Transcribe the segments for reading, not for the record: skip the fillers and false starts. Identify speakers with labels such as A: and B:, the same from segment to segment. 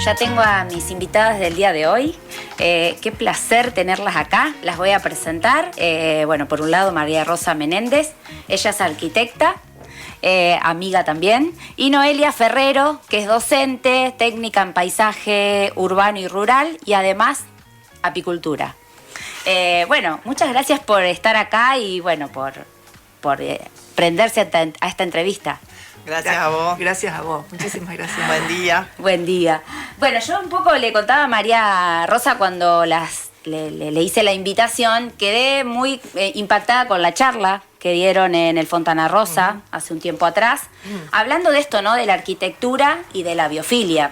A: ya tengo a mis invitadas del día de hoy. Qué placer tenerlas acá. Las voy a presentar. Bueno, por un lado, María Rosa Menéndez. Ella es arquitecta, amiga también. Y Noelia Ferrero, que es docente, técnica en paisaje urbano y rural y además apicultura. Bueno, muchas gracias por estar acá y bueno, por prenderse a esta entrevista.
B: Gracias a vos.
C: Gracias a vos. Muchísimas gracias.
B: Buen día.
A: Buen día. Bueno, yo un poco le contaba a María Rosa cuando le hice la invitación, quedé muy impactada con la charla que dieron en el Fontana Rosa hace un tiempo atrás, hablando de esto, ¿no? De la arquitectura y de la biofilia.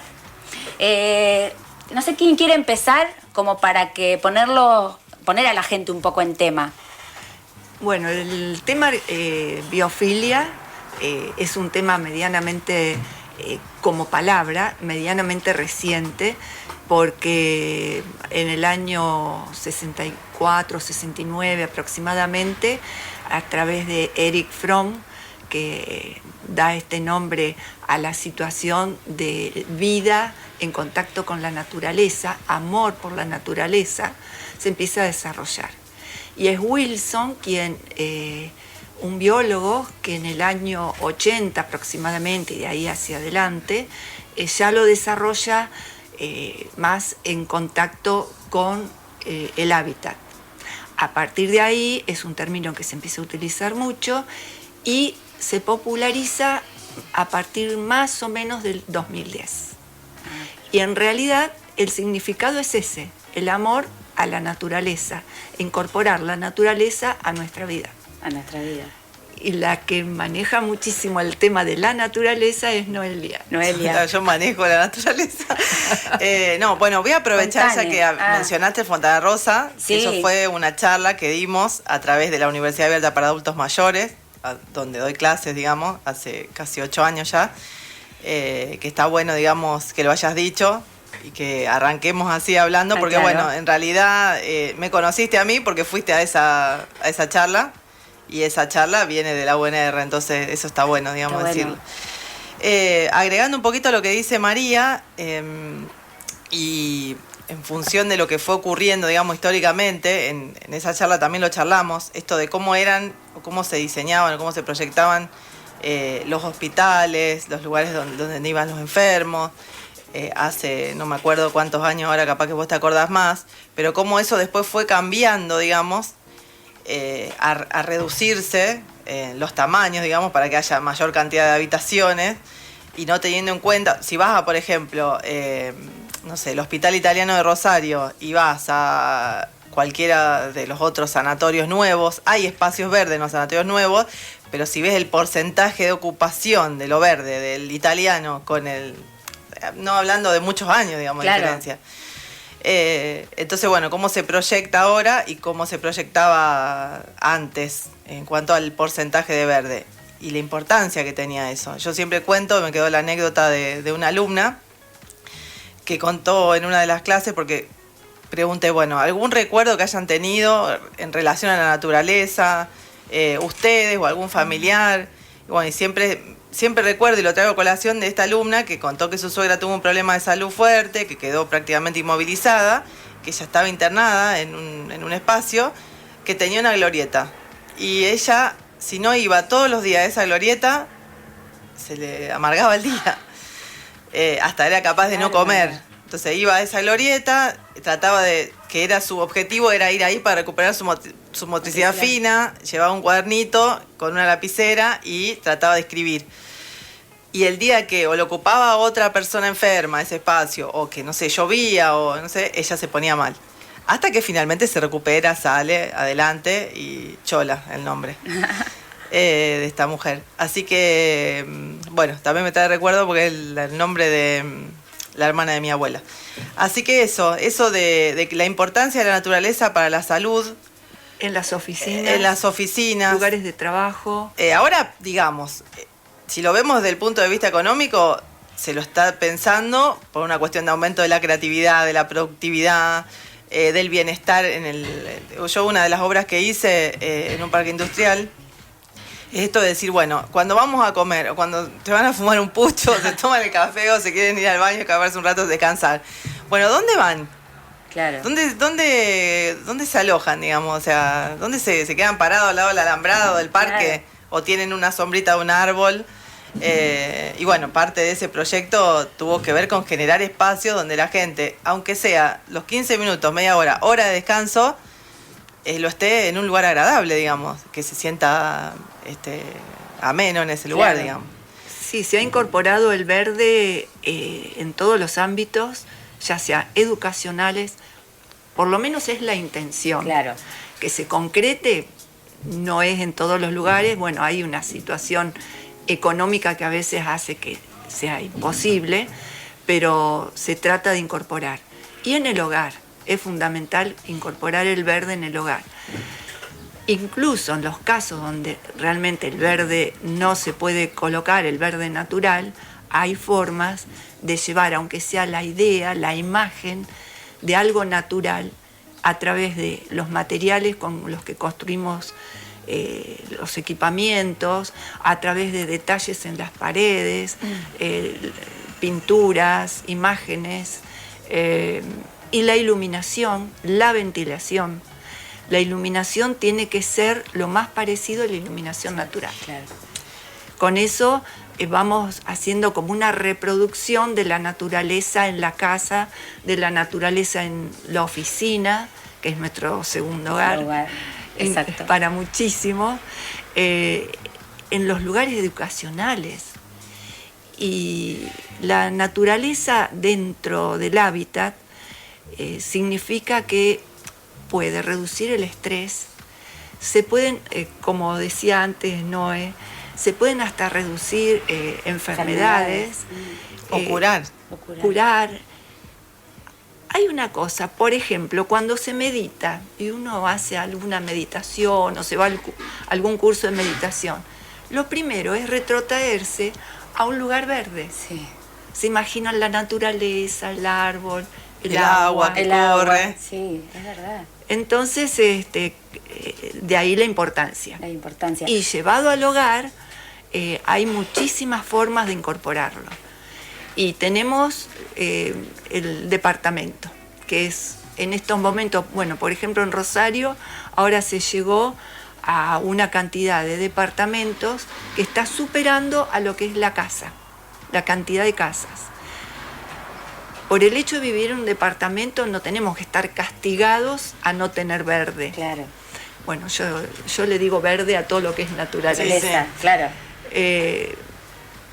A: No sé quién quiere empezar como para que poner a la gente un poco en tema.
C: Bueno, el tema biofilia es un tema medianamente, como palabra, medianamente reciente, porque en el año 64, 69 aproximadamente, a través de Erich Fromm, que da este nombre a la situación de vida en contacto con la naturaleza, amor por la naturaleza, se empieza a desarrollar. Y es Wilson quien, un biólogo que en el año 80 aproximadamente, y de ahí hacia adelante, ya lo desarrolla más en contacto con el hábitat. A partir de ahí es un término que se empieza a utilizar mucho y se populariza a partir más o menos del 2010. Y en realidad el significado es ese, el amor a la naturaleza, incorporar la naturaleza a nuestra vida.
A: A nuestra vida.
C: Y la que maneja muchísimo el tema de la naturaleza es Noelia.
A: Noelia.
B: Yo manejo la naturaleza. No, bueno, voy a aprovechar ya que mencionaste Fontana Rosa.
A: Sí.
B: Eso fue una charla que dimos a través de la Universidad Abierta para Adultos Mayores, donde doy clases, digamos, hace casi 8 años ya. Que está bueno, digamos, que lo hayas dicho y que arranquemos así hablando, porque
A: claro.
B: Bueno, en realidad me conociste a mí porque fuiste a esa charla. Y esa charla viene de la UNR, entonces eso está bueno, digamos,
A: está bueno.
B: decirlo. Agregando un poquito a lo que dice María, y en función de lo que fue ocurriendo, digamos, históricamente, en esa charla también lo charlamos, esto de cómo eran, o cómo se diseñaban, o cómo se proyectaban los hospitales, los lugares donde iban los enfermos, hace no me acuerdo cuántos años, ahora capaz que vos te acordás más, pero cómo eso después fue cambiando, digamos, a reducirse los tamaños, digamos, para que haya mayor cantidad de habitaciones y no teniendo en cuenta, si vas a, por ejemplo, no sé, el Hospital Italiano de Rosario y vas a cualquiera de los otros sanatorios nuevos, hay espacios verdes en los sanatorios nuevos, pero si ves el porcentaje de ocupación de lo verde del italiano con el, no hablando de muchos años, digamos,
A: claro.
B: de diferencia. Entonces, bueno, cómo se proyecta ahora y cómo se proyectaba antes en cuanto al porcentaje de verde y la importancia que tenía eso. Yo siempre cuento, me quedó la anécdota de una alumna que contó en una de las clases, porque pregunté, bueno, ¿algún recuerdo que hayan tenido en relación a la naturaleza, ustedes o algún familiar? Y bueno, y siempre recuerdo y lo traigo a colación de esta alumna que contó que su suegra tuvo un problema de salud fuerte, que quedó prácticamente inmovilizada, que ella estaba internada en un espacio, que tenía una glorieta. Y ella, si no iba todos los días a esa glorieta, se le amargaba el día. Hasta era capaz de no comer. Entonces iba a esa glorieta, trataba de, que era su objetivo, era ir ahí para recuperar su motricidad fina, llevaba un cuadernito con una lapicera y trataba de escribir. Y el día que o lo ocupaba otra persona enferma ese espacio, o que no sé, llovía, o no sé, ella se ponía mal. Hasta que finalmente se recupera, sale adelante y Chola, el nombre de esta mujer. Así que, bueno, también me trae recuerdo porque es el nombre de la hermana de mi abuela. Así que eso de la importancia de la naturaleza para la salud.
C: En las oficinas.
B: En las oficinas.
C: Lugares de trabajo.
B: Ahora, digamos, si lo vemos desde el punto de vista económico, se lo está pensando por una cuestión de aumento de la creatividad, de la productividad, del bienestar. Yo una de las obras que hice en un parque industrial Es esto de decir, bueno, cuando vamos a comer, o cuando te van a fumar un pucho, se toman el café o se quieren ir al baño, acabarse un rato, descansar. Bueno, ¿dónde van?
A: Claro.
B: ¿Dónde se alojan, digamos? O sea, ¿dónde se quedan parados al lado del alambrado del parque?
A: Claro.
B: ¿O tienen una sombrita de un árbol? Y bueno, parte de ese proyecto tuvo que ver con generar espacios donde la gente, aunque sea los 15 minutos, media hora, hora de descanso, lo esté en un lugar agradable, digamos, que se sienta ameno en ese lugar,
A: Claro.
B: digamos.
C: Sí, se ha incorporado el verde en todos los ámbitos, ya sea educacionales, por lo menos es la intención.
A: Claro.
C: Que se concrete no es en todos los lugares, bueno, hay una situación económica que a veces hace que sea imposible, pero se trata de incorporar. Y en el hogar, es fundamental incorporar el verde en el hogar. Incluso en los casos donde realmente el verde no se puede colocar, el verde natural, hay formas de llevar, aunque sea la idea, la imagen de algo natural a través de los materiales con los que construimos los equipamientos, a través de detalles en las paredes, pinturas, imágenes, y la iluminación, la ventilación. La iluminación tiene que ser lo más parecido a la iluminación natural.
A: Claro.
C: Con eso vamos haciendo como una reproducción de la naturaleza en la casa, de la naturaleza en la oficina, que es nuestro segundo hogar.
A: Exacto.
C: Para muchísimo, en los lugares educacionales. Y la naturaleza dentro del hábitat significa que puede reducir el estrés, se pueden, como decía antes Noé, se pueden hasta reducir enfermedades.
B: O curar.
C: Curar. Hay una cosa, por ejemplo, cuando se medita y uno hace alguna meditación o se va a algún curso de meditación, lo primero es retrotraerse a un lugar verde.
A: Sí.
C: Se imaginan la naturaleza, el árbol,
B: El agua que corre.
A: Sí, es verdad.
C: Entonces, de ahí la importancia.
A: La importancia.
C: Y llevado al hogar, hay muchísimas formas de incorporarlo. Y tenemos el departamento, que es en estos momentos, bueno, por ejemplo en Rosario, ahora se llegó a una cantidad de departamentos que está superando a lo que es la casa, la cantidad de casas. Por el hecho de vivir en un departamento no tenemos que estar castigados a no tener verde.
A: Claro.
C: Bueno, yo le digo verde a todo lo que es naturaleza.
A: Naturaleza, claro.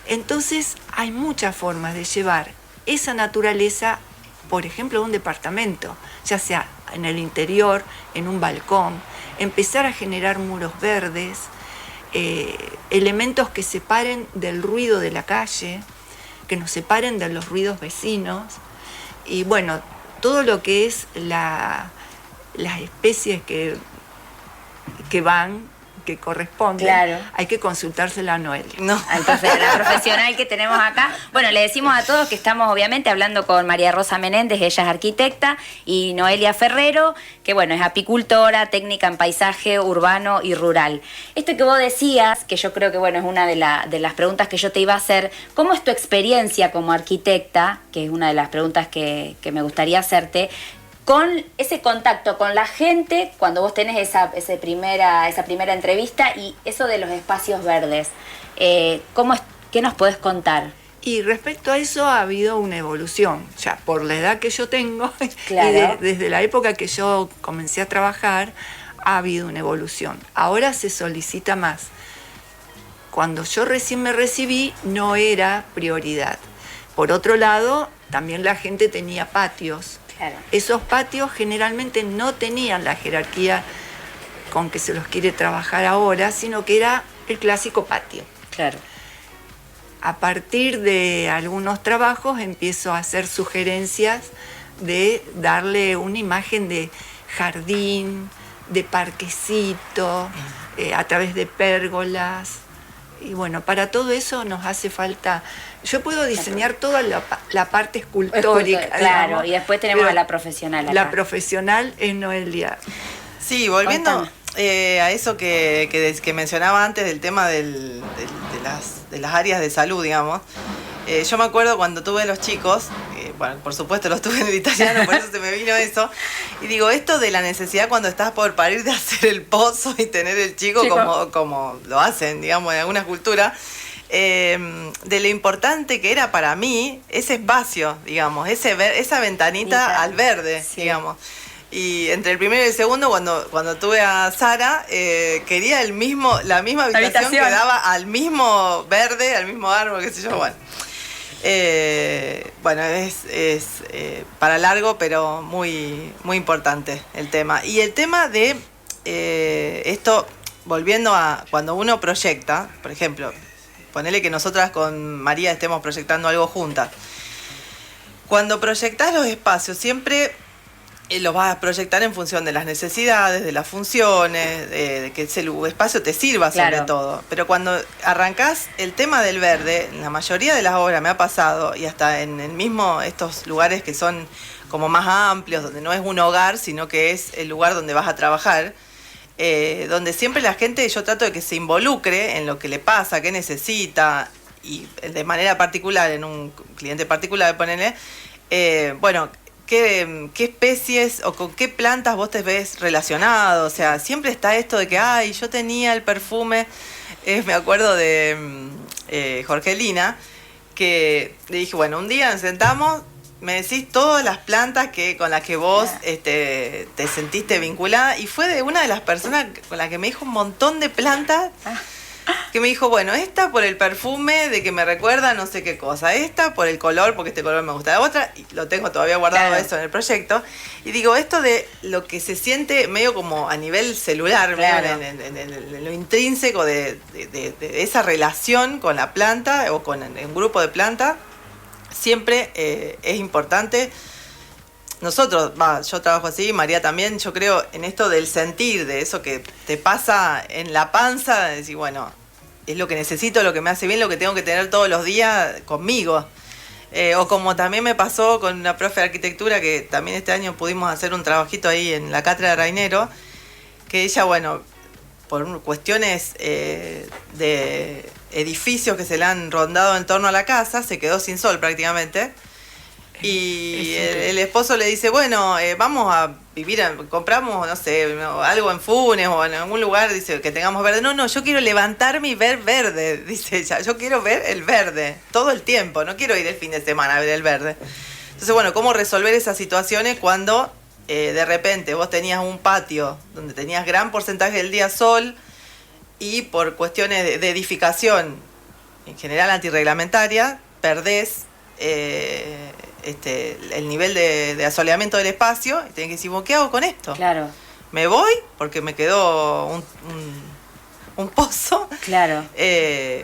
C: Entonces hay muchas formas de llevar esa naturaleza, por ejemplo, a un departamento, ya sea en el interior, en un balcón, empezar a generar muros verdes, elementos que separen del ruido de la calle, que nos separen de los ruidos vecinos, y bueno, todo lo que es las especies que van, que corresponden,
A: Claro.
C: hay que consultársela a Noelia.
B: No.
A: Entonces, la profesional que tenemos acá. Bueno, le decimos a todos que estamos obviamente hablando con María Rosa Menéndez, ella es arquitecta, y Noelia Ferrero, que bueno, es apicultora, técnica en paisaje urbano y rural. Esto que vos decías, que yo creo que bueno, es una de las preguntas que yo te iba a hacer, ¿cómo es tu experiencia como arquitecta? Que es una de las preguntas que me gustaría hacerte, con ese contacto con la gente, cuando vos tenés esa primera entrevista y eso de los espacios verdes. ¿Qué nos podés contar?
C: Y respecto a eso ha habido una evolución, ya por la edad que yo tengo,
A: Claro.
C: y desde la época que yo comencé a trabajar, ha habido una evolución. Ahora se solicita más. Cuando yo recién me recibí, no era prioridad. Por otro lado, también la gente tenía patios.
A: Claro.
C: Esos patios generalmente no tenían la jerarquía con que se los quiere trabajar ahora, sino que era el clásico patio.
A: Claro.
C: A partir de algunos trabajos empiezo a hacer sugerencias de darle una imagen de jardín, de parquecito, a través de pérgolas. Y bueno, para todo eso nos hace falta... Yo puedo diseñar toda la parte escultórica.
A: Claro,
C: digamos,
A: y después tenemos
C: pero
A: a la profesional acá.
C: La profesional es Noelia.
B: Sí, volviendo, a eso que mencionaba antes del tema de las áreas de salud, digamos. Yo me acuerdo cuando tuve los chicos, bueno, por supuesto los tuve en el italiano, por eso se me vino eso, y digo, esto de la necesidad cuando estás por parir de hacer el pozo y tener el chico. Como lo hacen, digamos, en algunas culturas, de lo importante que era para mí ese espacio, digamos, esa ventanita al verde, digamos. Y entre el primero y el segundo, cuando tuve a Sara, quería la misma habitación que daba al mismo verde, al mismo árbol, qué sé yo, bueno. Bueno, es para largo, pero muy, muy importante el tema. Y el tema de esto, volviendo a cuando uno proyecta, por ejemplo, ponele que nosotras con María estemos proyectando algo juntas. Cuando proyectás los espacios, siempre los vas a proyectar en función de las necesidades, de las funciones, de que ese espacio te sirva sobre todo. Pero cuando arrancás el tema del verde, en la mayoría de las obras me ha pasado, y hasta en el mismo estos lugares que son como más amplios, donde no es un hogar, sino que es el lugar donde vas a trabajar, donde siempre la gente, yo trato de que se involucre en lo que le pasa, qué necesita, y de manera particular, en un cliente particular, ponele, bueno, ¿qué especies o con qué plantas vos te ves relacionado? O sea, siempre está esto de que, ay, yo tenía el perfume, me acuerdo de Jorgelina, que le dije, bueno, un día nos sentamos, me decís todas las plantas con las que vos te sentiste vinculada, y fue de una de las personas con la que me dijo un montón de plantas, que me dijo, bueno, esta por el perfume de que me recuerda no sé qué cosa, esta por el color, porque este color me gusta, la otra, y lo tengo todavía guardado eso en el proyecto, y digo, esto de lo que se siente medio como a nivel celular, en lo intrínseco de esa relación con la planta o con un grupo de plantas, siempre es importante. Nosotros, yo trabajo así, María también, yo creo en esto del sentir, de eso que te pasa en la panza, de decir, bueno, es lo que necesito, lo que me hace bien, lo que tengo que tener todos los días conmigo. O como también me pasó con una profe de arquitectura, que también este año pudimos hacer un trabajito ahí en la Cátedra de Rainero, que ella, bueno, por cuestiones de edificios que se le han rondado en torno a la casa, se quedó sin sol prácticamente. Y el esposo le dice, bueno, vamos a vivir, compramos, no sé, algo en Funes o en algún lugar, dice, que tengamos verde. No, yo quiero levantarme y ver verde, dice ella. Yo quiero ver el verde todo el tiempo, no quiero ir el fin de semana a ver el verde. Entonces, bueno, ¿cómo resolver esas situaciones cuando de repente vos tenías un patio donde tenías gran porcentaje del día sol y por cuestiones de edificación, en general antirreglamentaria, perdés el nivel de asoleamiento del espacio y tenés que decir, ¿qué hago con esto?
A: Claro.
B: ¿Me voy? Porque me quedó un pozo.
A: Claro.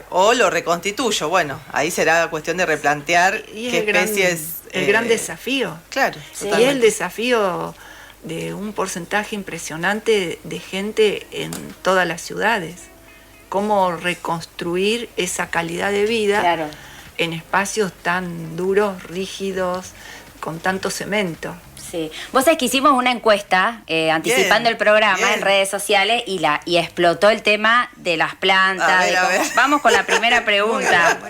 B: O lo reconstituyo. Bueno, ahí será cuestión de replantear qué especies...
C: el gran desafío.
B: Claro.
C: Sí. Y el desafío de un porcentaje impresionante de gente en todas las ciudades. Cómo reconstruir esa calidad de vida en espacios tan duros, rígidos, con tanto cemento.
A: Sí. Vos sabés que hicimos una encuesta anticipando el programa en redes sociales y explotó el tema de las plantas.
B: A ver.
A: Vamos con la primera pregunta.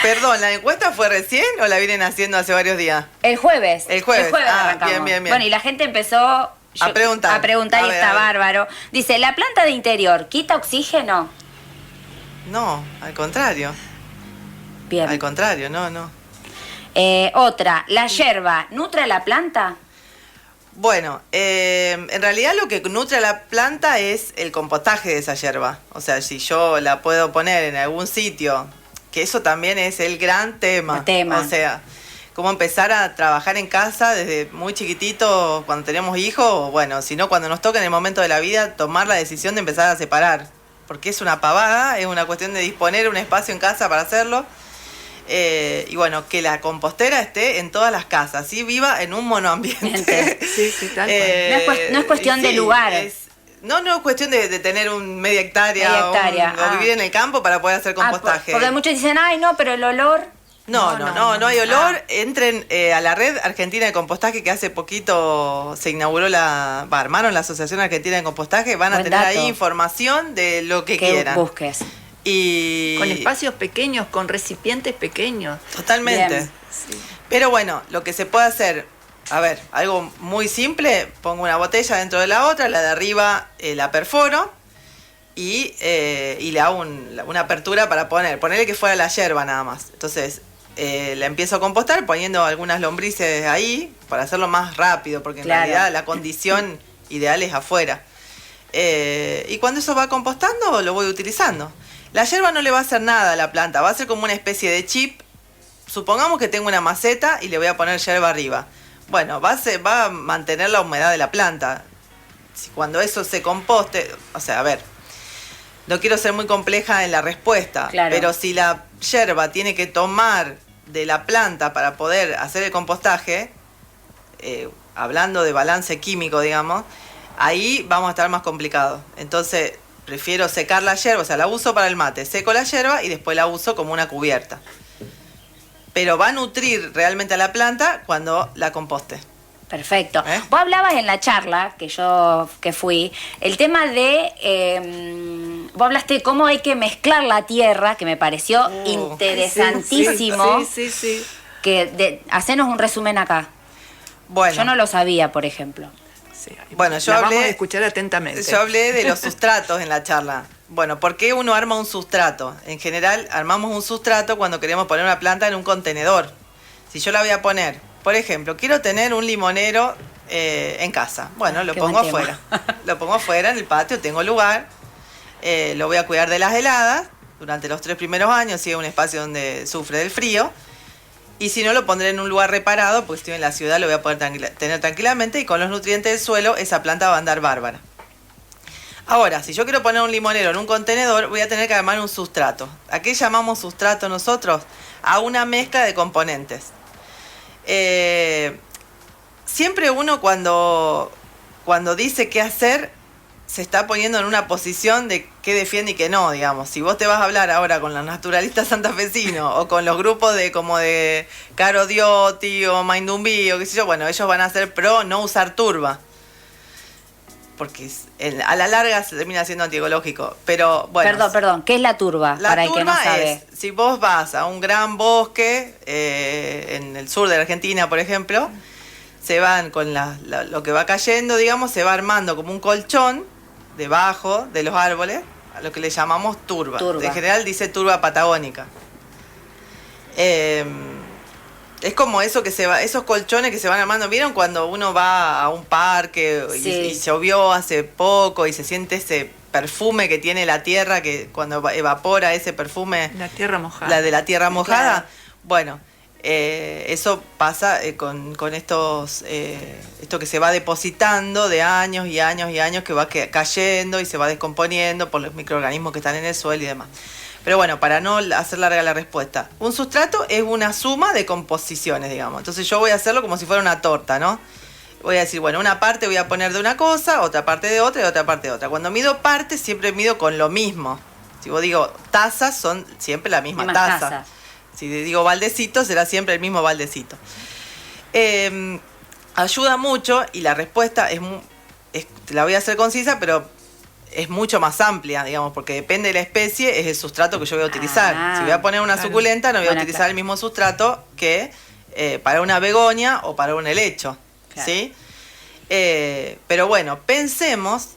B: Perdón, ¿la encuesta fue recién o la vienen haciendo hace varios días?
A: El jueves.
B: El jueves
A: arrancamos.
B: Bien.
A: Bueno, y la gente empezó a preguntar y está bárbaro. Dice, ¿la planta de interior quita oxígeno?
B: No, al contrario.
A: Bien.
B: Al contrario, no.
A: Otra, ¿la yerba nutre a la planta?
B: Bueno, en realidad lo que nutre a la planta es el compostaje de esa yerba. O sea, si yo la puedo poner en algún sitio, que eso también es el gran tema. O sea, cómo empezar a trabajar en casa desde muy chiquitito cuando tenemos hijos, o bueno, si no, cuando nos toca en el momento de la vida tomar la decisión de empezar a separar. Porque es una pavada, es una cuestión de disponer un espacio en casa para hacerlo. Y bueno, que la compostera esté en todas las casas, ¿sí? Viva en un monoambiente.
C: Sí, tal cual.
A: No es cuestión de lugar.
B: No es cuestión de tener media hectárea. O vivir en el campo para poder hacer compostaje.
A: Porque muchos dicen, ay, no, pero el olor...
B: No hay olor. Entren a la red argentina de compostaje, que hace poquito se inauguró armaron la Asociación Argentina de Compostaje. Van a
A: Buen
B: tener
A: dato.
B: ahí información de lo que quieran.
A: busques.
B: Y
C: Con espacios pequeños, con recipientes pequeños.
B: totalmente.
A: Bien.
C: Sí.
B: Pero bueno, lo que se puede hacer, a ver, algo muy simple, pongo una botella dentro de la otra, la de arriba la perforo y le hago una apertura para ponerle que fuera la yerba nada más. Entonces, la empiezo a compostar poniendo algunas lombrices ahí para hacerlo más rápido, porque en
A: Claro.
B: realidad la condición ideal es afuera. Y cuando eso va compostando, lo voy utilizando. La yerba no le va a hacer nada a la planta, va a ser como una especie de chip. Supongamos que tengo una maceta y le voy a poner yerba arriba. Bueno, va a mantener la humedad de la planta. Cuando eso se composte, o sea, a ver, no quiero ser muy compleja en la respuesta,
A: Claro.
B: pero si la yerba tiene que tomar de la planta para poder hacer el compostaje, hablando de balance químico, digamos, ahí vamos a estar más complicados. Entonces, prefiero secar la yerba, o sea, la uso para el mate, seco la yerba y después la uso como una cubierta. Pero va a nutrir realmente a la planta cuando la composte.
A: Perfecto. Vos hablabas en la charla que fui, el tema de, vos hablaste de cómo hay que mezclar la tierra, que me pareció interesantísimo.
C: Sí.
A: Hacenos un resumen acá.
B: Bueno,
A: Yo no lo sabía, por ejemplo.
C: Sí.
B: Bueno, yo
C: Vamos
B: hablé-
C: a escuchar atentamente.
B: yo hablé de los sustratos en la charla. Bueno, ¿por qué uno arma un sustrato? En general, armamos un sustrato cuando queremos poner una planta en un contenedor. Si yo la voy a poner, por ejemplo, quiero tener un limonero en casa. Bueno, lo
A: Qué
B: pongo
A: buen tema.
B: afuera. Lo pongo afuera, en el patio, tengo lugar. Lo voy a cuidar de las heladas durante los 3 primeros años, si es un espacio donde sufre del frío. Y si no, lo pondré en un lugar reparado, porque si estoy en la ciudad lo voy a poder tener tranquilamente y con los nutrientes del suelo esa planta va a andar bárbara. Ahora, si yo quiero poner un limonero en un contenedor, voy a tener que armar un sustrato. ¿A qué llamamos sustrato nosotros? A una mezcla de componentes. Siempre uno cuando dice qué hacer, se está poniendo en una posición de qué defiende y qué no, digamos. Si vos te vas a hablar ahora con los naturalistas santafesinos o con los grupos como de Caro Diotti o Maindumbí o qué sé yo, bueno, ellos van a ser pro no usar turba. Porque a la larga se termina siendo antiecológico. Pero bueno.
A: Perdón, ¿qué es la turba?
B: La
A: Para el que no
B: turba
A: sabe.
B: es, si vos vas a un gran bosque, en el sur de la Argentina, por ejemplo, se van con lo que va cayendo, digamos, se va armando como un colchón debajo de los árboles, a lo que le llamamos turba.
A: Turba.
B: En general dice turba patagónica. Es como eso que esos colchones que se van armando. ¿Vieron cuando uno va a un parque
A: Sí.
B: y llovió hace poco y se siente ese perfume que tiene la tierra, que cuando evapora ese perfume,
C: La tierra mojada.
B: la de la tierra mojada?
A: Claro.
B: Bueno, eso pasa con esto que se va depositando de años y años y años, que va cayendo y se va descomponiendo por los microorganismos que están en el suelo y demás. Pero bueno, para no hacer larga la respuesta, un sustrato es una suma de composiciones, digamos. Entonces yo voy a hacerlo como si fuera una torta, ¿no? Voy a decir, bueno, una parte voy a poner de una cosa, otra parte de otra y otra parte de otra. Cuando mido partes, siempre mido con lo mismo. Si vos digo tazas, son siempre la misma
A: Mismas
B: taza.
A: tazas.
B: Si digo baldecito, será siempre el mismo baldecito. Ayuda mucho y la respuesta la voy a hacer concisa, pero es mucho más amplia, digamos, porque depende de la especie, es el sustrato que yo voy a utilizar.
A: Ah,
B: Si voy a poner una
C: claro.
B: suculenta, no voy a
A: Buena
B: utilizar
A: clara.
B: el mismo sustrato que para una begonia o para un helecho.
A: Claro.
B: ¿Sí? Pero bueno, pensemos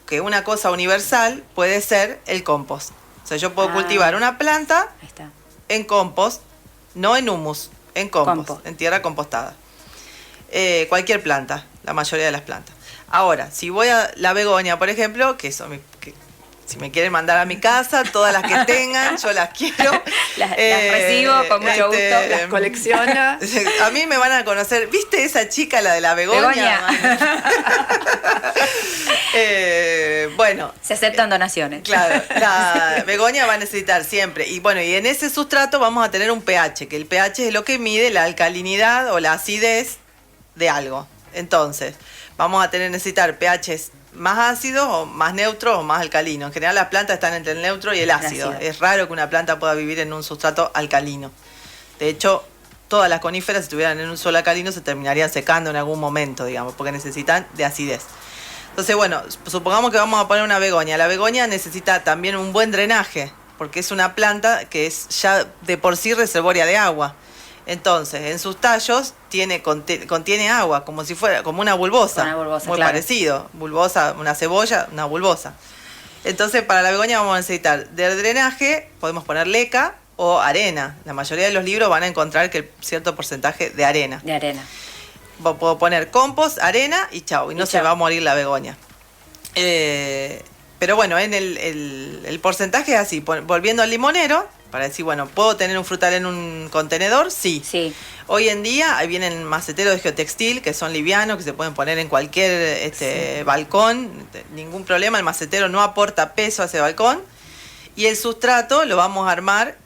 B: que una cosa universal puede ser el compost. O sea, yo puedo cultivar una planta
A: Ahí está.
B: en compost, no en humus, en compost. En tierra compostada. Cualquier planta, la mayoría de las plantas. Ahora, si voy a la begonia, por ejemplo, si me quieren mandar a mi casa, todas las que tengan, yo las quiero.
A: Las recibo con mucho gusto.
C: Las colecciona.
B: A mí me van a conocer. ¿Viste esa chica, la de la begonia? Bueno.
A: Se aceptan donaciones.
B: Claro, la begonia va a necesitar siempre. Y bueno, y en ese sustrato vamos a tener un pH, que el pH es lo que mide la alcalinidad o la acidez de algo. Entonces, vamos a necesitar pHs más ácidos o más neutros o más alcalinos. En general las plantas están entre el neutro y el ácido.
A: ácido.
B: Es raro que una planta pueda vivir en un sustrato alcalino. De hecho, todas las coníferas, si estuvieran en un suelo alcalino, se terminarían secando en algún momento, digamos, porque necesitan de acidez. Entonces, bueno, supongamos que vamos a poner una begonia. La begonia necesita también un buen drenaje, porque es una planta que es ya de por sí reservoria de agua. Entonces, en sus tallos contiene agua, como si fuera como una bulbosa.
A: Una bulbosa,
B: muy
A: claro.
B: parecido. Bulbosa, una cebolla, una bulbosa. Entonces, para la begonia vamos a necesitar de drenaje, podemos poner leca o arena. La mayoría de los libros van a encontrar que cierto porcentaje de arena.
A: De arena.
B: Puedo poner compost, arena y chau, y no se va a morir la begonia. Pero bueno, en el porcentaje es así. Volviendo al limonero, para decir, bueno, ¿puedo tener un frutal en un contenedor? Sí.
A: Sí.
B: Hoy en día ahí vienen maceteros de geotextil que son livianos, que se pueden poner en cualquier balcón, ningún problema, el macetero no aporta peso a ese balcón. Y el sustrato lo vamos a armar,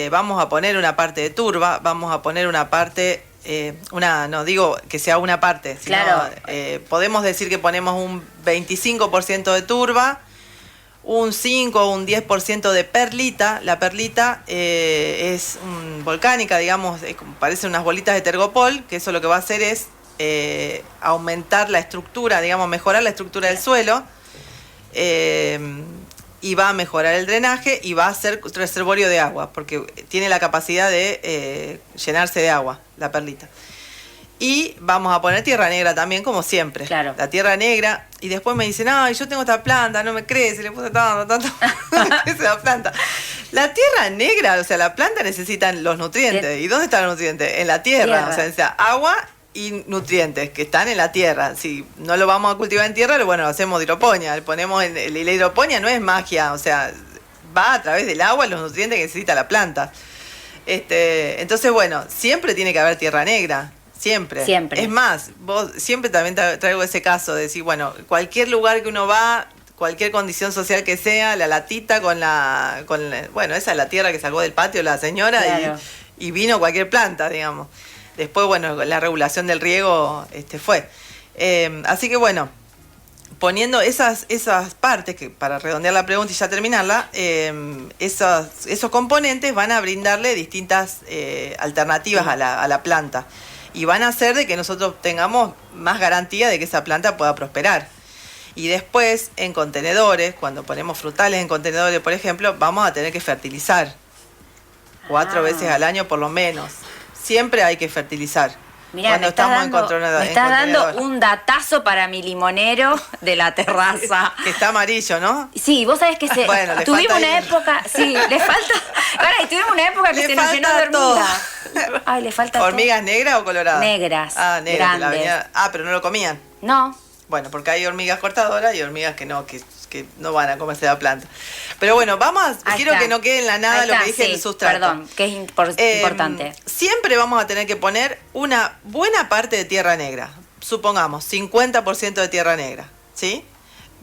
B: vamos a poner una parte de turba, vamos a poner una parte... no digo que sea una parte, sino,
A: claro.
B: Podemos decir que ponemos un 25% de turba, un 5 o un 10% de perlita. La perlita es volcánica, digamos, parece unas bolitas de tergopol, que eso lo que va a hacer es aumentar la estructura, digamos, mejorar la estructura del suelo, y va a mejorar el drenaje y va a ser reservorio de agua, porque tiene la capacidad de llenarse de agua, la perlita. Y vamos a poner tierra negra también, como siempre.
A: Claro.
B: La tierra negra. Y después me dicen, ay, yo tengo esta planta, no me crece, le puse tanto, crece la planta. La tierra negra, o sea, la planta necesita los nutrientes. ¿Y dónde están los nutrientes? En la tierra. O sea, agua y nutrientes que están en la tierra. Si no lo vamos a cultivar en tierra, bueno, lo hacemos de hidroponía. Le ponemos la hidroponía no es magia, o sea, va a través del agua los nutrientes que necesita la planta. Entonces, bueno, siempre tiene que haber tierra negra. Siempre. Es más, vos siempre también traigo ese caso de decir, bueno, cualquier lugar que uno va, cualquier condición social que sea, la latita bueno, esa es la tierra que sacó del patio la señora, claro. y vino cualquier planta, digamos. Después, bueno, la regulación del riego fue. Así que bueno, poniendo esas partes, que para redondear la pregunta y ya terminarla, esos componentes van a brindarle distintas alternativas a la planta. Y van a hacer de que nosotros tengamos más garantía de que esa planta pueda prosperar. Y después, en contenedores, cuando ponemos frutales en contenedores, por ejemplo, vamos a tener que fertilizar 4 veces al año por lo menos. Siempre hay que fertilizar.
A: Mirá, me estás dando un datazo para mi limonero de la terraza.
B: Que está amarillo, ¿no?
A: Sí, vos sabés que tuvimos una época, sí, le falta. Ahora, tuvimos una época que se nos llenó de hormigas. Ay, le falta
B: ¿Hormigas negras o coloradas?
A: Negras.
B: Ah, negras.
A: Grandes.
B: Pero no lo comían.
A: No.
B: Bueno, porque hay hormigas cortadoras y hormigas que no van a comerse la planta. Pero bueno, quiero que no quede en la nada lo que dije del sustrato.
A: Perdón, que es importante.
B: Siempre vamos a tener que poner una buena parte de tierra negra. Supongamos, 50% de tierra negra, ¿sí?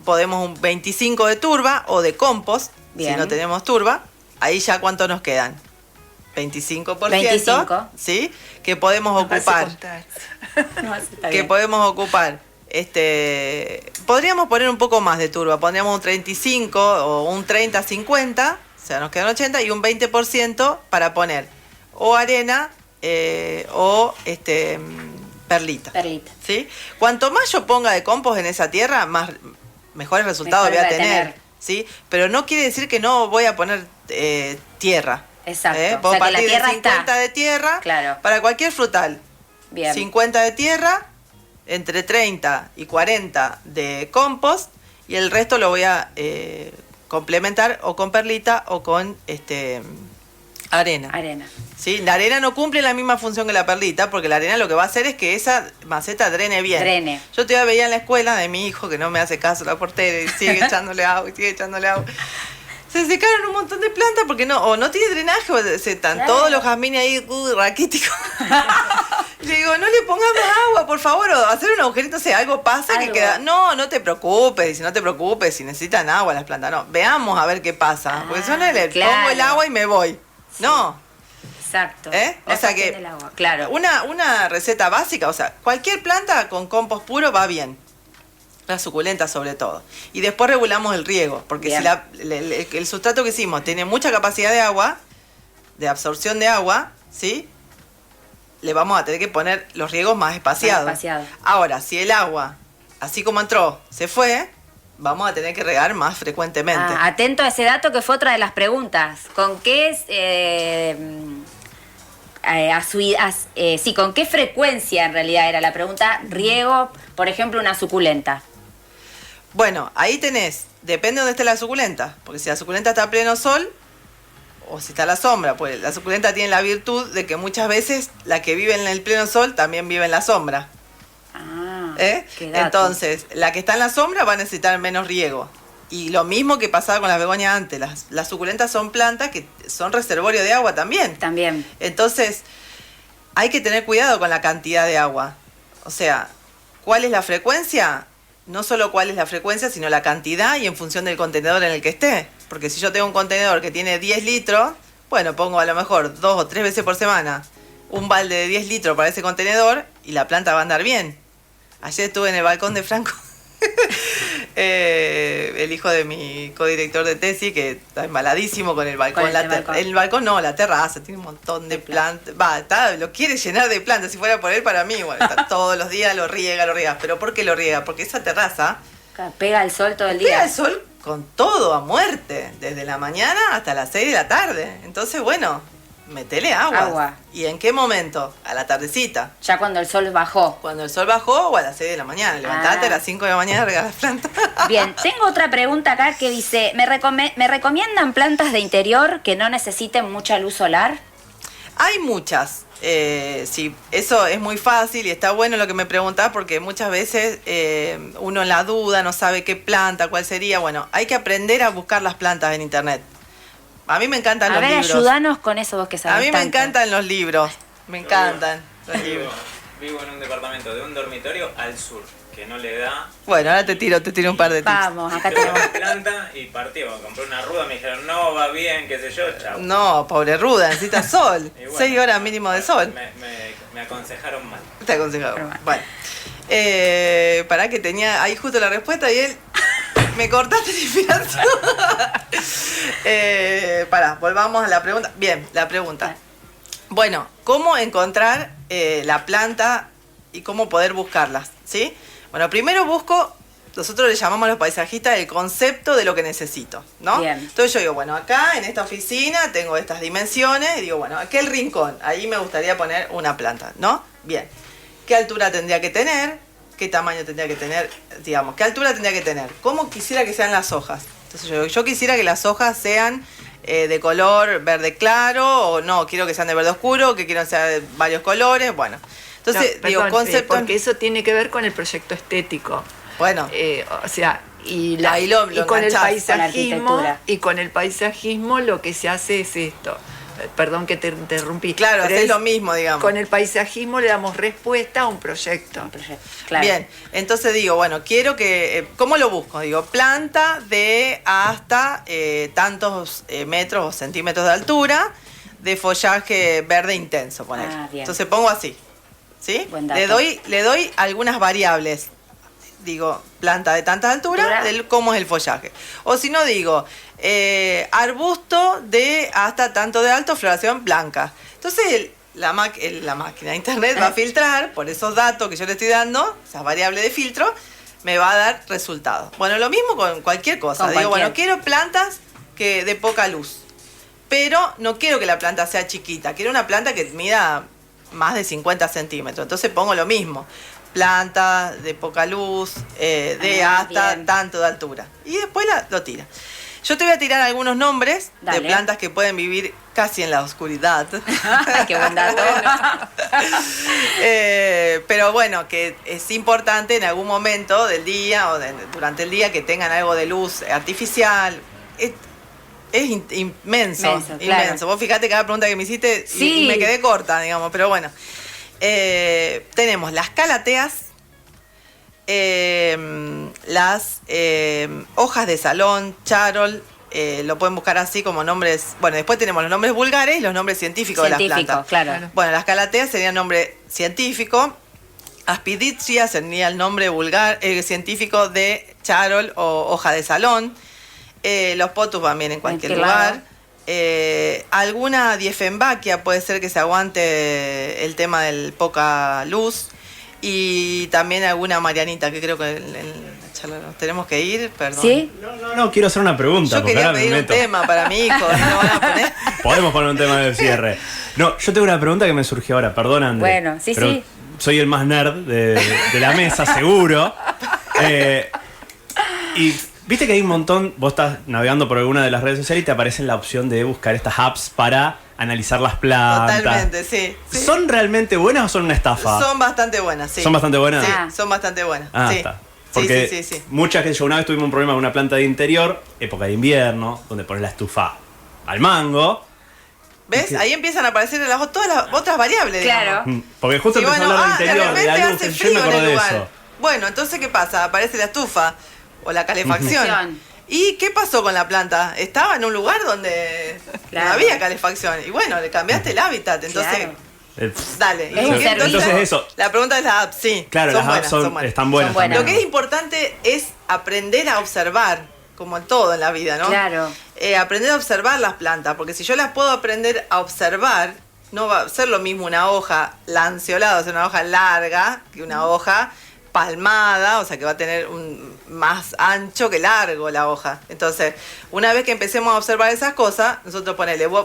B: Podemos un 25% de turba o de compost, si no tenemos turba. Ahí ya, ¿cuánto nos quedan? 25%, ¿sí? Que podemos ocupar. Podemos ocupar. Podríamos poner un poco más de turba, pondríamos un 35 o un 30-50, o sea, nos quedan 80, y un 20% para poner o arena o perlita. ¿Sí? Cuanto más yo ponga de compost en esa tierra, mejores resultados voy a tener. ¿Sí? Pero no quiere decir que no voy a poner tierra.
A: Exacto.
B: Puedo partir de 50 de tierra,
A: claro,
B: para cualquier frutal.
A: Bien.
B: 50 de tierra, entre 30 y 40 de compost, y el resto lo voy a complementar o con perlita o con arena. ¿Sí? La arena no cumple la misma función que la perlita, porque la arena lo que va a hacer es que esa maceta drene bien. Yo todavía veía en la escuela de mi hijo que no me hace caso la portera y sigue echándole agua y sigue echándole agua. Se secaron un montón de plantas porque no tiene drenaje, o están todos los jazmines ahí raquíticos. Le digo, no le pongamos agua, por favor, o hacer un agujerito, algo pasa que queda. No te preocupes, si necesitan agua las plantas, no. Veamos a ver qué pasa, porque yo no le pongo el agua y me voy. Sí. No.
A: Exacto.
B: O sea que
A: claro.
B: Una receta básica, o sea, cualquier planta con compost puro va bien. Las suculentas sobre todo. Y después regulamos el riego, porque si el sustrato que hicimos tiene mucha capacidad de agua, de absorción de agua, ¿sí? Le vamos a tener que poner los riegos más espaciados. Ahora, si el agua, así como entró, se fue, vamos a tener que regar más frecuentemente.
A: Atento a ese dato que fue otra de las preguntas. ¿Con qué con qué frecuencia en realidad era la pregunta? Riego, por ejemplo, una suculenta.
B: Bueno, ahí tenés, depende de dónde esté la suculenta, porque si la suculenta está a pleno sol o si está a la sombra, pues la suculenta tiene la virtud de que muchas veces la que vive en el pleno sol también vive en la sombra.
A: Qué dato.
B: Entonces, la que está en la sombra va a necesitar menos riego. Y lo mismo que pasaba con las begonias antes, las suculentas son plantas que son reservorio de agua también.
A: También.
B: Entonces, hay que tener cuidado con la cantidad de agua. O sea, ¿cuál es la frecuencia? No solo cuál es la frecuencia, sino la cantidad y en función del contenedor en el que esté. Porque si yo tengo un contenedor que tiene 10 litros, bueno, pongo a lo mejor 2 o 3 veces por semana un balde de 10 litros para ese contenedor y la planta va a andar bien. Ayer estuve en el balcón de Franco, el hijo de mi codirector de tesis, que está embaladísimo con el balcón. El balcón no, la terraza, tiene un montón de plantas. Lo quiere llenar de plantas. Si fuera por él, para mí, bueno, está todos los días lo riega. ¿Pero por qué lo riega? Porque esa terraza
A: pega el sol todo el día.
B: Pega el sol con todo a muerte, desde la mañana hasta las 6 de la tarde. Entonces, bueno, metele agua. ¿Y en qué momento? A la tardecita.
A: Ya cuando el sol bajó.
B: Cuando el sol bajó o a las 6 de la mañana. Levantate a las 5 de la mañana y regar las plantas.
A: Bien, tengo otra pregunta acá que dice, ¿me recomiendan plantas de interior que no necesiten mucha luz solar?
B: Hay muchas. Sí, eso es muy fácil y está bueno lo que me preguntás porque muchas veces uno en la duda no sabe qué planta, cuál sería. Bueno, hay que aprender a buscar las plantas en internet. A mí me encantan los libros.
A: Ayúdanos con eso vos que sabés.
B: A mí me encantan los libros. Me encantan los libros.
D: Vivo en un departamento de un dormitorio al sur, que no le da...
B: Bueno, ahora te tiro un par de tips.
A: Vamos, acá tenemos
D: una planta y partimos. Compré una ruda, me dijeron, no, va bien, qué sé yo, chao.
B: No, pobre ruda, necesita sol. Bueno, 6 horas mínimo de sol.
D: Me aconsejaron mal.
B: Te aconsejaron. Bueno. Pará que tenía ahí justo la respuesta y él... Me cortaste la inspiración. Pará, volvamos a la pregunta. Bien, la pregunta. Bueno, ¿cómo encontrar la planta y cómo poder buscarlas? ¿Sí? Bueno, primero busco, nosotros le llamamos a los paisajistas el concepto de lo que necesito, ¿no?
A: Bien.
B: Entonces yo digo, bueno, acá en esta oficina tengo estas dimensiones y digo, bueno, aquel rincón, ahí me gustaría poner una planta, ¿no? Bien. ¿Qué altura tendría que tener? ¿Qué tamaño tendría que tener? Digamos, ¿qué altura tendría que tener? ¿Cómo quisiera que sean las hojas? Entonces yo quisiera que las hojas sean de color verde claro, o no, quiero que sean de verde oscuro, que quiero que sean de varios colores, bueno. Entonces,
C: no,
B: digo,
C: perdón,
B: concepto...
C: porque eso tiene que ver con el proyecto estético.
B: Bueno.
C: O sea, y con el paisajismo, y con el paisajismo lo que se hace es esto. Perdón que te interrumpí.
B: Claro, es lo mismo, digamos.
C: Con el paisajismo le damos respuesta a un proyecto.
B: Claro. Bien, entonces digo, bueno, quiero que... ¿Cómo lo busco? Digo, planta de hasta tantos metros o centímetros de altura, de follaje verde intenso, poner. Entonces pongo así, ¿sí? Le doy algunas variables. Digo, planta de tanta altura, cómo es el follaje. O si no, digo, arbusto de hasta tanto de alto, floración blanca. Entonces, la máquina de internet va a filtrar por esos datos que yo le estoy dando, esas variables de filtro, me va a dar resultados. Bueno, lo mismo con cualquier cosa. Digo, bueno, quiero plantas que de poca luz, pero no quiero que la planta sea chiquita, quiero una planta que mida más de 50 centímetros. Entonces pongo lo mismo. Planta de poca luz, hasta tanto de altura. Y después lo tira. Yo te voy a tirar algunos nombres de plantas que pueden vivir casi en la oscuridad.
A: ¡Qué buen dato!
B: Pero bueno, que es importante en algún momento del día o durante el día que tengan algo de luz artificial. Es inmenso.
A: Claro.
B: Vos fijate cada pregunta que me hiciste y me quedé corta, digamos, pero bueno. Tenemos las calateas, las hojas de salón, charol, lo pueden buscar así como nombres. Bueno, después tenemos los nombres vulgares y los nombres científicos de las plantas.
A: Claro.
B: Bueno, las calateas serían nombre científico, aspidistria sería el nombre vulgar científico de charol o hoja de salón, los potus van bien en cualquier lugar. Alguna diefenbachia puede ser que se aguante el tema del poca luz. Y también alguna marianita, que creo que nos tenemos que ir, perdón.
A: ¿Sí?
E: No, quiero hacer una pregunta.
B: Yo quería pedir un tema para mi hijo. ¿No van a poner?
E: Podemos poner un tema de cierre. No, yo tengo una pregunta que me surgió ahora, perdón, André.
A: Bueno, sí.
E: Soy el más nerd de la mesa, seguro. Y viste que hay un montón, vos estás navegando por alguna de las redes sociales y te aparece la opción de buscar estas apps para analizar las plantas.
B: Totalmente, sí.
E: ¿Son realmente buenas o son una estafa?
B: Son bastante buenas, sí.
E: ¿Son bastante buenas?
B: Sí, son bastante buenas. Sí.
E: Está. Porque
B: sí.
E: muchas que yo una vez tuvimos un problema con una planta de interior, época de invierno, donde pones la estufa al mango.
B: ¿Ves? Ahí empiezan a aparecer todas las otras variables.
A: Claro.
B: Digamos.
E: Porque justo
B: Y
E: empezó a hablar de interior, de la luz,
B: hace
E: yo me
B: frío en
E: acordé
B: el
E: de
B: lugar.
E: eso.
B: Bueno, entonces ¿qué pasa? Aparece la estufa o la calefacción. ¿Y qué pasó con la planta? Estaba en un lugar donde no había calefacción. Y bueno, le cambiaste el hábitat. Entonces, dale.
E: Entonces eso.
B: La pregunta es la app, sí.
E: Claro, las apps están buenas.
B: Lo que es importante es aprender a observar, como en todo en la vida, ¿no?
A: Claro.
B: Aprender a observar las plantas, porque si yo las puedo aprender a observar, no va a ser lo mismo una hoja lanceolada, o sea, una hoja larga, que una hoja palmada, o sea que va a tener un más ancho que largo la hoja. Entonces, una vez que empecemos a observar esas cosas, nosotros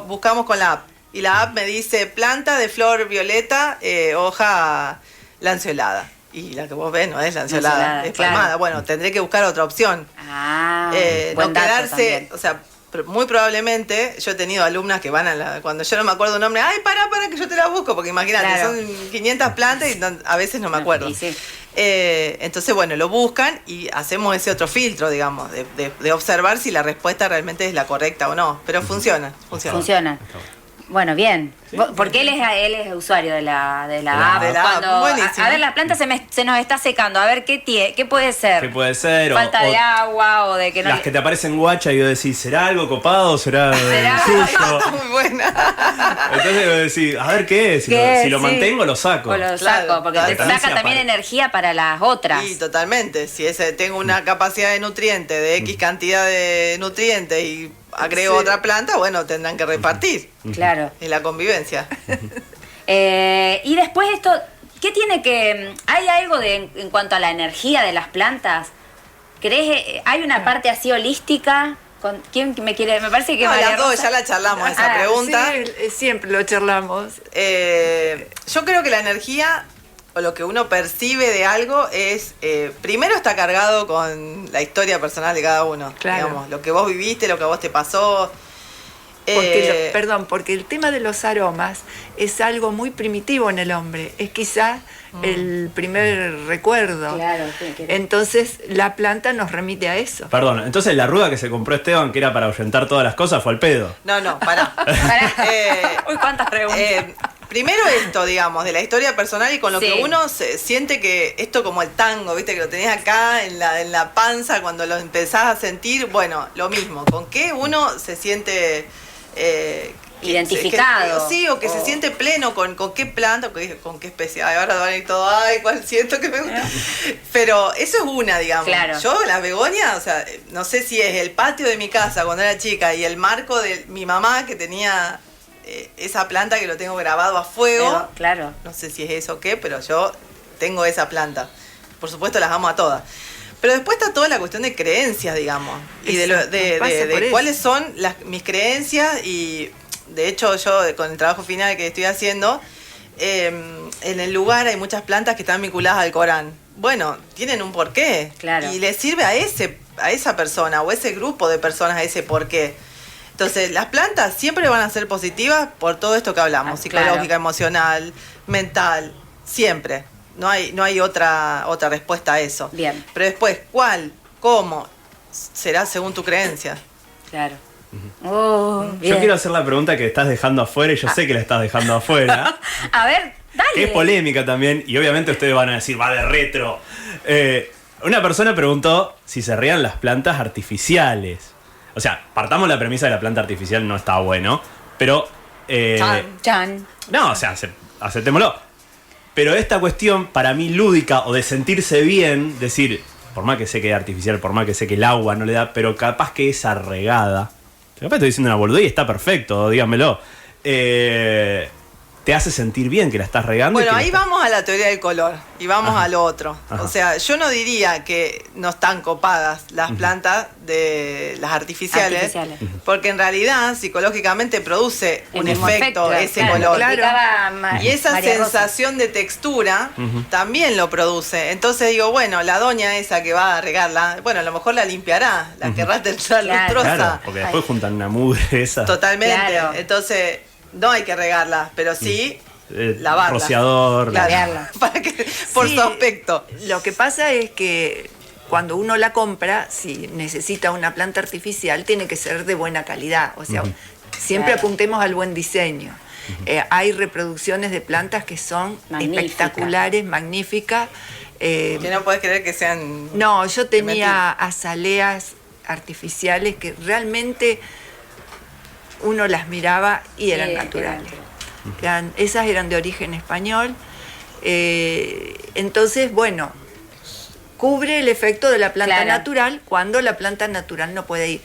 B: buscamos con la app. Y la app me dice planta de flor violeta, hoja lanceolada. Y la que vos ves no es lanceolada, es palmada.
A: Claro.
B: Bueno, tendré que buscar otra opción. No quedarse, o sea, muy probablemente yo he tenido alumnas que van cuando yo no me acuerdo un nombre, ay, para que yo te la busco, porque imagínate, son 500 plantas y a veces no me acuerdo.
A: Sí.
B: Entonces, bueno, lo buscan y hacemos ese otro filtro, digamos, de observar si la respuesta realmente es la correcta o no. Pero funciona.
A: Bueno, bien. Porque él es usuario de la app. A ver, la planta se nos está secando. A ver, ¿qué puede ser?
E: ¿Qué puede ser?
A: Falta de agua o de que no...
E: Las que te aparecen guacha y vos decís, ¿será algo copado? ¿Será suyo?
B: Muy buena.
E: Entonces vos decís, a ver qué es. Si lo mantengo, lo saco.
A: O lo saco, porque te saca también energía para las otras.
B: Sí, totalmente. Si tengo una capacidad de nutriente, de X cantidad de nutrientes y agrego otra planta, bueno, tendrán que repartir.
A: Claro.
B: En la convivencia.
A: Y después esto, ¿qué tiene que...? ¿Hay algo en cuanto a la energía de las plantas? ¿Crees? ¿Hay una parte así holística? ¿Quién me quiere...? Me parece que
B: las dos ya la charlamos esa pregunta.
C: Sí, siempre lo charlamos.
B: Yo creo que la energía, o lo que uno percibe de algo, es... primero está cargado con la historia personal de cada uno.
C: Claro.
B: Digamos, lo que vos viviste, lo que a vos te pasó...
C: Porque el tema de los aromas es algo muy primitivo en el hombre, es quizá el primer recuerdo.
A: Claro,
C: entonces la planta nos remite a eso.
E: Perdón, entonces la ruda que se compró Esteban, que era para ahuyentar todas las cosas, fue al pedo.
B: No, pará.
A: Uy, cuántas preguntas.
B: Primero esto, digamos, de la historia personal y con lo que uno siente que esto como el tango, viste, que lo tenés acá en la panza cuando lo empezás a sentir, bueno, lo mismo, con qué uno se siente...
A: identificado.
B: O que se siente pleno con qué planta, con qué especie. Ay, ahora van a ir todo, ay, cuál siento que me gusta. Pero eso es una, digamos.
A: Claro.
B: Yo, la begonia, o sea, no sé si es el patio de mi casa cuando era chica y el marco de mi mamá que tenía esa planta que lo tengo grabado a fuego.
A: Claro.
B: No sé si es eso o qué, pero yo tengo esa planta. Por supuesto, las amo a todas. Pero después está toda la cuestión de creencias, digamos, y de cuáles son mis creencias. Y de hecho yo con el trabajo final que estoy haciendo, en el lugar hay muchas plantas que están vinculadas al Corán. Bueno, tienen un porqué.
A: Claro.
B: Y le sirve a esa persona o ese grupo de personas ese porqué. Entonces, las plantas siempre van a ser positivas por todo esto que hablamos, psicológica, emocional, mental, siempre. No hay otra respuesta a eso.
A: Bien.
B: Pero después, ¿cuál? ¿Cómo? Será según tu creencia.
A: Claro.
E: Yo quiero hacer la pregunta que estás dejando afuera y yo sé que la estás dejando afuera.
A: A ver, dale.
E: Que es polémica también y obviamente ustedes van a decir, va de retro. Una persona preguntó si se rían las plantas artificiales. O sea, partamos la premisa de la planta artificial no está bueno, pero...
A: Chan.
E: No, o sea, aceptémoslo. Pero esta cuestión, para mí, lúdica o de sentirse bien, decir, por más que sé que es artificial, por más que sé que el agua no le da, pero capaz que esa regada Capaz estoy diciendo una boludez y está perfecto, díganmelo. Te hace sentir bien que la estás regando.
B: Bueno, ahí vamos a la teoría del color y vamos a lo otro.
E: Ajá.
B: O sea, yo no diría que no están copadas las plantas de las artificiales, porque en realidad psicológicamente produce
A: El
B: un
A: mismo
B: efecto ese
A: claro,
B: color.
C: claro.
B: Y esa
A: María Rosa.
B: sensación de textura también lo produce. Entonces digo, bueno, la doña esa que va a regarla, bueno, a lo mejor la limpiará, la querrá tener
A: Claro.
B: lustrosa.
E: Claro, porque después juntan una mugre esa.
B: Totalmente.
A: Claro.
B: Entonces, no hay que regarla, pero sí lavarla.
E: Rociador.
B: Claro,
A: Lavarla.
B: para que, por
C: Sí,
B: su aspecto.
C: Lo que pasa es que cuando uno la compra, si necesita una planta artificial, tiene que ser de buena calidad. O sea, siempre
A: Claro.
C: apuntemos al buen diseño. Hay reproducciones de plantas que son
A: Magnífica.
C: espectaculares, magníficas.
B: Que no puedes creer que sean...
C: No, yo tenía
B: mentira.
C: azaleas artificiales que realmente uno las miraba y eran
A: Sí,
C: naturales. Esas eran de origen español. Entonces, bueno, cubre el efecto de la planta
A: Claro.
C: natural cuando la planta natural no puede ir.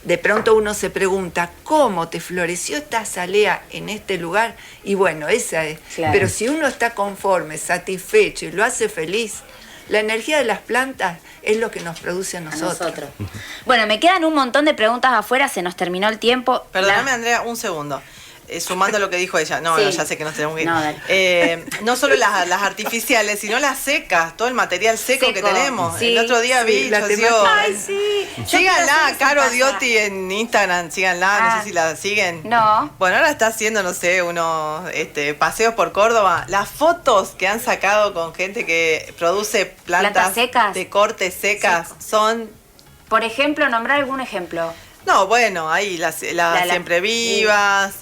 C: De pronto uno se pregunta, ¿cómo te floreció esta azalea en este lugar? Y bueno, esa es.
A: Claro.
C: Pero si uno está conforme, satisfecho y lo hace feliz, la energía de las plantas es lo que nos produce a
A: A
C: nosotros.
A: nosotros. Bueno, me quedan un montón de preguntas afuera, se nos terminó el tiempo.
B: Perdóname, Andrea, un segundo. Sumando lo que dijo ella. No,
A: Sí.
B: no, ya sé que nos tenemos que ir.
A: No, dale.
B: No solo las artificiales, sino las secas, todo el material seco que
A: Seco,
B: tenemos.
A: sí,
B: el otro día
C: sí,
B: vi,
C: la
B: yo
C: temática.
B: sigo...
A: Ay, sí. Yo quiero
B: Síganla,
A: hacer esa
B: Caro
A: casa.
B: Diotti en Instagram, síganla,
A: Ah.
B: no sé si la siguen.
A: No.
B: Bueno, ahora está haciendo, no sé, unos paseos por Córdoba. Las fotos que han sacado con gente que produce plantas,
A: ¿Plantas secas?
B: de cortes secas
A: Seco.
B: son...
A: Por ejemplo, nombrar algún ejemplo.
B: No, bueno, ahí las
A: La-
B: siempre vivas,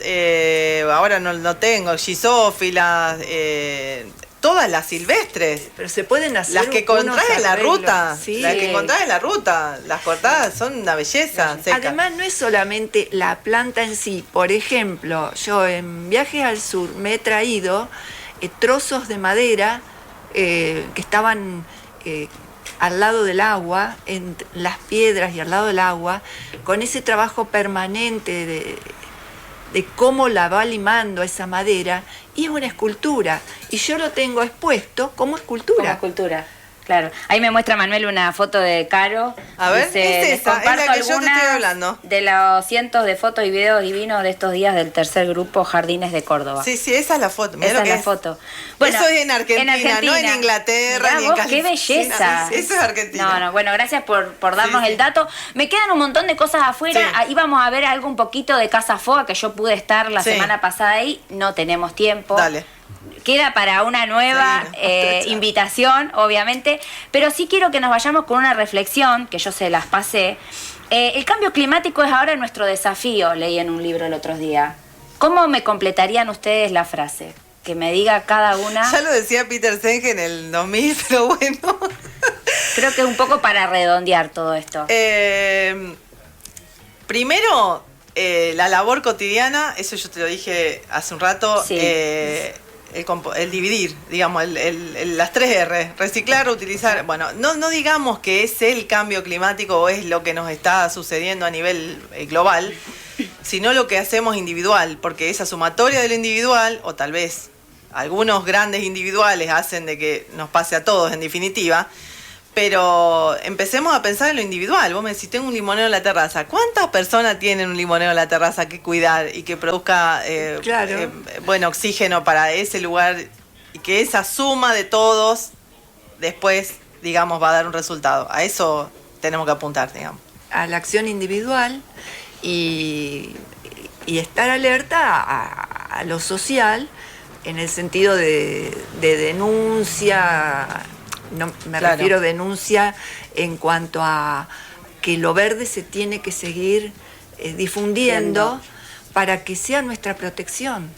B: ahora no tengo, gisófilas, todas las silvestres.
C: Pero se pueden hacer
B: Las que
C: unos
B: encontrás en la
C: arreglos.
B: ruta,
C: Sí.
B: las que encontrás en la ruta, las cortadas son una belleza seca.
C: Además, no es solamente la planta en sí. Por ejemplo, yo en viajes al sur me he traído trozos de madera que estaban al lado del agua, en las piedras y al lado del agua, con ese trabajo permanente de cómo la va limando esa madera, y es una escultura. Y yo lo tengo expuesto como escultura.
A: Como escultura. Claro. Ahí me muestra Manuel una foto de Caro.
B: A ver,
A: Dice,
B: es
A: "Les
B: esa, es la
A: comparto
B: que yo te estoy
A: algunas
B: hablando".
A: De los cientos de fotos y videos divinos de estos días del tercer grupo Jardines de Córdoba.
B: Sí, esa es la foto. Mirá
A: Esa
B: lo
A: es
B: que
A: la foto.
B: Eso es en Argentina, no en Inglaterra,
A: Mirá
B: ni en
A: vos, qué
B: California.
A: belleza.
B: Sí, eso es Argentina.
A: No, bueno, gracias por darnos
B: Sí, sí.
A: el dato. Me quedan un montón de cosas afuera.
B: Sí.
A: Ahí vamos a ver algo un poquito de Casa Foa, que yo pude estar la
B: Sí.
A: semana pasada ahí. No tenemos tiempo.
B: Dale.
A: Queda para una nueva
B: Sí,
A: invitación, obviamente, pero sí quiero que nos vayamos con una reflexión, que yo se las pasé. El cambio climático es ahora nuestro desafío, leí en un libro el otro día. ¿Cómo me completarían ustedes la frase? Que me diga cada una.
B: Ya lo decía Peter Senge en el 2000, pero bueno.
A: Creo que es un poco para redondear todo esto.
B: Primero, la labor cotidiana, eso yo te lo dije hace un rato,
A: Sí.
B: el dividir, digamos, las 3 R, reciclar, utilizar. Bueno, no digamos que es el cambio climático o es lo que nos está sucediendo a nivel global, sino lo que hacemos individual, porque esa sumatoria de lo individual, o tal vez algunos grandes individuales hacen de que nos pase a todos en definitiva, pero empecemos a pensar en lo individual. Vos me decís, tengo un limonero en la terraza. ¿Cuántas personas tienen un limonero en la terraza que cuidar y que produzca
C: Claro.
B: oxígeno para ese lugar y que esa suma de todos después, digamos, va a dar un resultado? A eso tenemos que apuntar, digamos.
C: A la acción individual y estar alerta a lo social en el sentido de denuncia. No, me
B: Claro.
C: refiero a denuncia en cuanto a que lo verde se tiene que seguir difundiendo para que sea nuestra protección.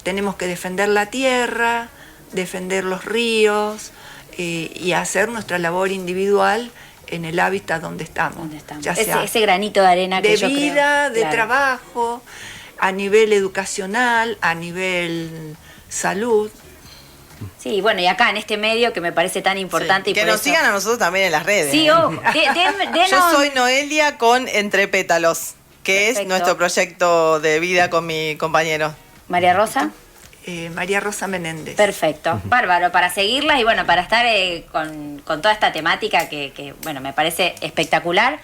C: Tenemos que defender la tierra, defender los ríos y hacer nuestra labor individual en el hábitat donde estamos.
A: ¿Dónde estamos?
C: Ya sea
A: Ese granito de arena que
C: de
A: yo creo.
C: vida, de
A: Claro.
C: trabajo, a nivel educacional, a nivel salud.
A: Sí, bueno, y acá en este medio que me parece tan importante.
B: Sí,
A: y
B: que
A: por
B: nos
A: eso-
B: sigan a nosotros también en las redes.
A: Sí,
B: ¿eh?
A: ojo.
B: Yo soy Noelia con Entre Pétalos. que es
A: Perfecto.
B: nuestro proyecto de vida con mi compañero.
A: María Rosa.
C: María Rosa Menéndez.
A: Perfecto, bárbaro, para seguirlas y bueno, para estar con toda esta temática que, bueno, me parece espectacular.